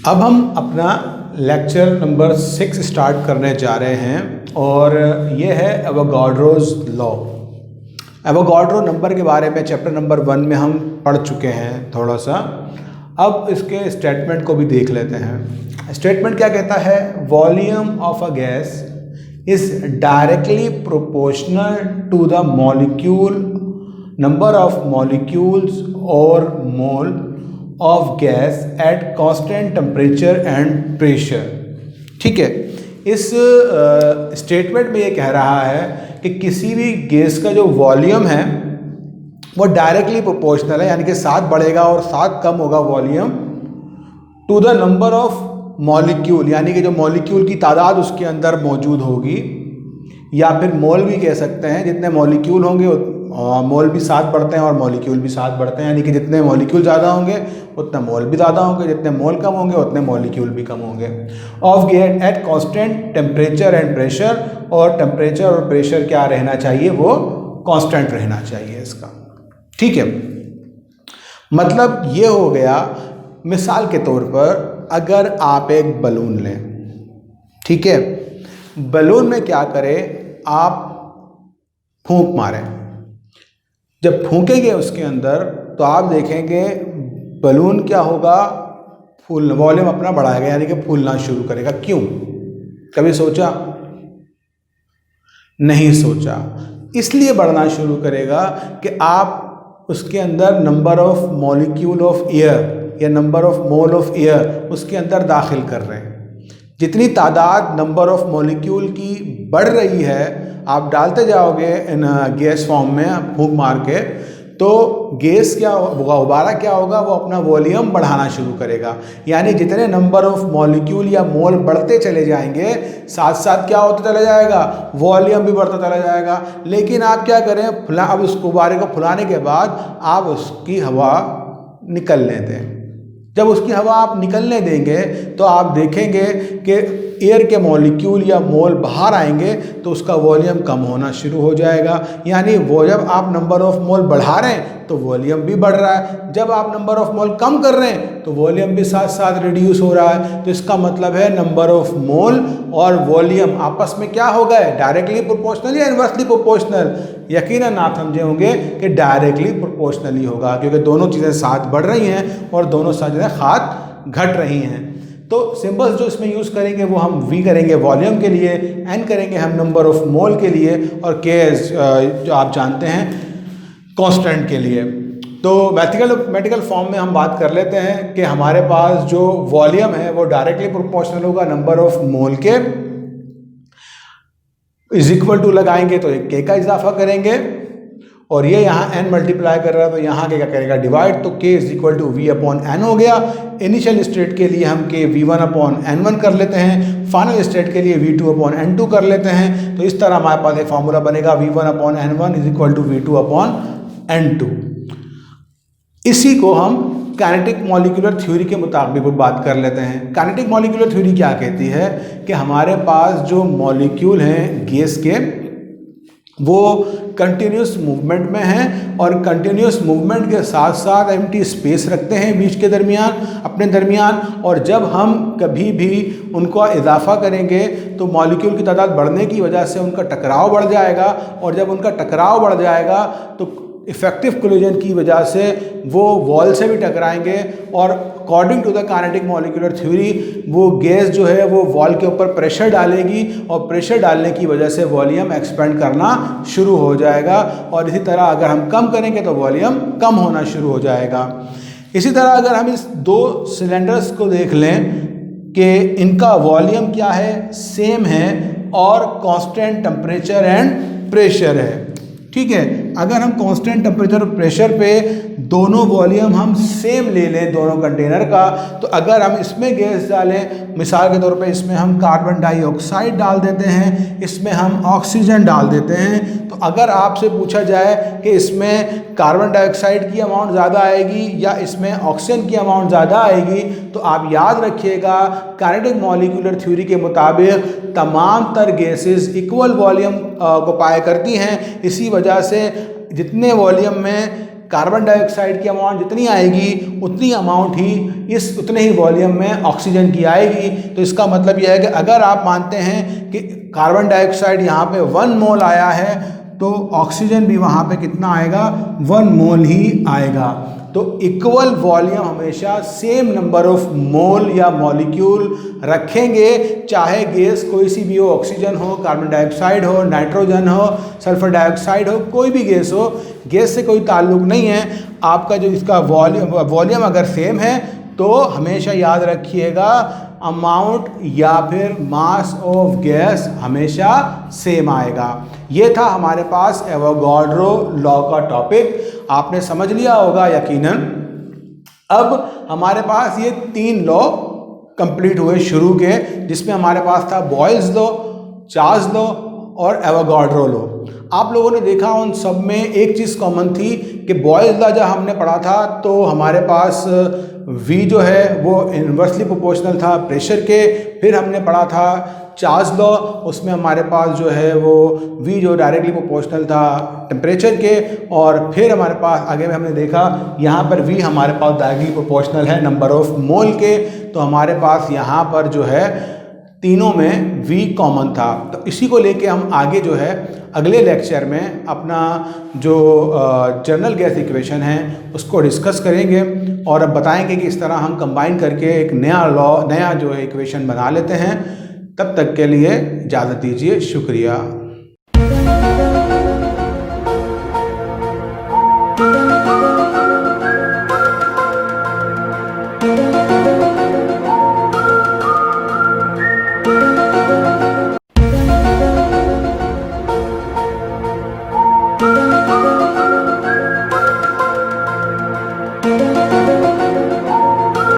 अब हम अपना लेक्चर नंबर 6 स्टार्ट करने जा रहे हैं और ये है एवोगाड्रोज लॉ। एवोगाड्रो नंबर के बारे में चैप्टर नंबर 1 में हम पढ़ चुके हैं थोड़ा सा। अब इसके स्टेटमेंट को भी देख लेते हैं। स्टेटमेंट क्या कहता है? Volume of a gas is directly proportional to the molecule number of molecules और mole of gas at constant temperature and pressure. ठीक है, इस स्टेटमेंट में ये कह रहा है कि किसी भी गैस का जो वॉल्यूम है वो डायरेक्टली प्रोपोर्शनल है, यानी कि साथ बढ़ेगा और साथ कम होगा volume to the number of molecule, यानी कि जो मॉलिक्यूल की तादाद उसके अंदर मौजूद होगी, या फिर मोल भी कह सकते हैं। जितने मॉलिक्यूल होंगे मोल भी साथ बढ़ते हैं और मॉलिक्यूल भी साथ बढ़ते हैं, यानी कि जितने मॉलिक्यूल ज़्यादा होंगे उतने मोल भी ज़्यादा होंगे, जितने मोल कम होंगे उतने मॉलिक्यूल भी कम होंगे। Of gas at constant temperature and pressure, और टेम्परेचर और प्रेशर क्या रहना चाहिए? वो कांस्टेंट रहना चाहिए इसका। ठीक है, मतलब ये हो गया। मिसाल के तौर पर अगर आप एक बलून लें, ठीक है, बलून में क्या करें? आप फूंक मारें। जब फूंकेंगे उसके अंदर तो आप देखेंगे बलून क्या होगा? फूल वॉल्यूम अपना बढ़ाएगा, यानी कि फूलना शुरू करेगा। क्यों? कभी सोचा? नहीं सोचा। इसलिए बढ़ना शुरू करेगा कि आप उसके अंदर number of molecule of air या number of mole of air उसके अंदर दाखिल कर रहे हैं। जितनी तादाद नंबर ऑफ मॉलिक्यूल की बढ़ रही है, आप डालते जाओगे इन गैस फॉर्म में फूंक मार के, तो गैस क्या होगा? उबारा क्या होगा? वो अपना वॉल्यूम बढ़ाना शुरू करेगा। यानी जितने नंबर ऑफ मॉलिक्यूल या मोल बढ़ते चले जाएंगे, साथ साथ क्या होता चला जाएगा? वॉल्यूम भी बढ़ता चला जाएगा। लेकिन आप क्या करें? अब उस गुब्बारे को फुलाने के बाद आप उसकी हवा निकलने दें। जब उसकी हवा आप निकलने देंगे तो आप देखेंगे कि एयर के मॉलिक्यूल या मोल बाहर आएंगे तो उसका वॉल्यूम कम होना शुरू हो जाएगा। यानी वो जब आप नंबर ऑफ मोल बढ़ा रहे हैं तो वॉल्यूम भी बढ़ रहा है, जब आप नंबर ऑफ मोल कम कर रहे हैं तो वॉल्यूम भी साथ साथ रिड्यूस हो रहा है। तो इसका मतलब है नंबर ऑफ मोल और वॉल्यूम आपस में क्या हो गए? डायरेक्टली प्रोपोर्शनल या इनवर्सली प्रोपोर्शनल? यकीनन आप समझे होंगे कि डायरेक्टली प्रोपोर्शनली होगा, क्योंकि दोनों चीज़ें साथ बढ़ रही हैं और दोनों चीज़ें साथ घट रही हैं। तो सिंबल्स जो इसमें यूज़ करेंगे वो हम V करेंगे वॉल्यूम के लिए, N करेंगे हम नंबर ऑफ मोल के लिए, और K जो आप जानते हैं कांस्टेंट के लिए। तो मैथमेटिकल फॉर्म में हम बात कर लेते हैं कि हमारे पास जो वॉल्यूम है वो डायरेक्टली प्रोपोर्शनल होगा नंबर ऑफ मोल के, इज इक्वल टू लगाएंगे तो एक K का इजाफा करेंगे, और ये यहाँ n मल्टीप्लाई कर रहा है तो यहाँ क्या करेगा? डिवाइड। तो K is equal to V upon N हो गया। इनिशियल स्टेट के लिए हम K V1 अपॉन N1 कर लेते हैं, फाइनल स्टेट के लिए V2 अपॉन N2 कर लेते हैं। तो इस तरह हमारे पास एक फॉर्मूला बनेगा V1 upon N1 is equal to V2 upon N2। इसी को हम काइनेटिक मॉलिक्यूलर थ्योरी के मुताबिक बात कर लेते हैं। काइनेटिक मॉलिक्यूलर थ्योरी क्या कहती है कि हमारे पास जो मॉलिक्यूल हैं गैस के, वो कंटिन्यूस मूवमेंट में हैं और कंटिन्यूस मूवमेंट के साथ साथ एम्प्टी स्पेस रखते हैं बीच के दरमियान, अपने दरमियान। और जब हम कभी भी उनको इजाफा करेंगे तो मॉलिक्यूल की तादाद बढ़ने की वजह से उनका टकराव बढ़ जाएगा, और जब उनका टकराव बढ़ जाएगा तो इफेक्टिव कोलिजन की वजह से वो वॉल से भी टकराएंगे, और according to the kinetic molecular theory वो गैस जो है वो वॉल के ऊपर प्रेशर डालेगी, और प्रेशर डालने की वजह से वॉल्यूम एक्सपेंड करना शुरू हो जाएगा। और इसी तरह अगर हम कम करेंगे तो वॉल्यूम कम होना शुरू हो जाएगा। इसी तरह अगर हम इस दो सिलेंडर्स को देख लें कि इनका वॉल्यूम क्या है? सेम है, और कांस्टेंट टेम्परेचर एंड प्रेशर है। ठीक है, अगर हम कांस्टेंट टेम्परेचर और प्रेशर पे दोनों वॉल्यूम हम सेम ले लें दोनों कंटेनर का, तो अगर हम इसमें गैस डालें, मिसाल के तौर पे इसमें हम कार्बन डाइऑक्साइड डाल देते हैं, इसमें हम ऑक्सीजन डाल देते हैं, तो अगर आपसे पूछा जाए कि इसमें कार्बन डाइऑक्साइड की अमाउंट ज़्यादा आएगी या इसमें ऑक्सीजन की अमाउंट ज़्यादा आएगी, तो आप याद रखिएगा काइनेटिक मॉलिक्यूलर थ्योरी के मुताबिक तमाम तर गैसेस इक्वल वॉल्यूम को पाया करती हैं। इसी वजह से जितने वॉल्यूम में कार्बन डाइऑक्साइड की अमाउंट जितनी आएगी उतनी अमाउंट ही उतने ही वॉल्यूम में ऑक्सीजन की आएगी। तो इसका मतलब यह है कि अगर आप मानते हैं कि कार्बन डाइऑक्साइड यहाँ पे 1 मोल आया है तो ऑक्सीजन भी वहाँ पे कितना आएगा, 1 मोल ही आएगा। तो इक्वल वॉल्यूम हमेशा सेम नंबर ऑफ मोल या मॉलिक्यूल रखेंगे, चाहे गैस कोई सी भी हो, ऑक्सीजन हो, कार्बन डाइऑक्साइड हो, नाइट्रोजन हो, सल्फर डाइऑक्साइड हो, कोई भी गैस हो, गैस से कोई ताल्लुक नहीं है। आपका जो इसका वॉल्यूम अगर सेम है तो हमेशा याद रखिएगा अमाउंट या फिर मास ऑफ गैस हमेशा सेम आएगा। ये था हमारे पास एवोगाड्रो लॉ का टॉपिक, आपने समझ लिया होगा यकीनन। अब हमारे पास ये 3 लॉ कंप्लीट हुए शुरू के, जिसमें हमारे पास था बॉयल्स लॉ, चार्ल्स लॉ और एवोगाड्रो लॉ। आप लोगों ने देखा उन सब में एक चीज़ कॉमन थी कि बॉयल्स लॉ जब हमने पढ़ा था तो हमारे पास V जो है वो इन्वर्सली प्रोपोर्शनल था प्रेशर के। फिर हमने पढ़ा था चार्ल्स लॉ, उसमें हमारे पास जो है वो V जो डायरेक्टली प्रोपोर्शनल था टेम्परेचर के। और फिर हमारे पास आगे में हमने देखा यहाँ पर V हमारे पास डायरेक्टली प्रोपोर्शनल है नंबर ऑफ मोल के। तो हमारे पास यहाँ पर जो है तीनों में V कॉमन था। तो इसी को लेके हम आगे जो है अगले लेक्चर में अपना जो जनरल गैस इक्वेशन है उसको डिस्कस करेंगे और अब बताएंगे कि इस तरह हम कंबाइन करके एक नया जो है इक्वेशन बना लेते हैं। तब तक के लिए इजाज़त दीजिए, शुक्रिया।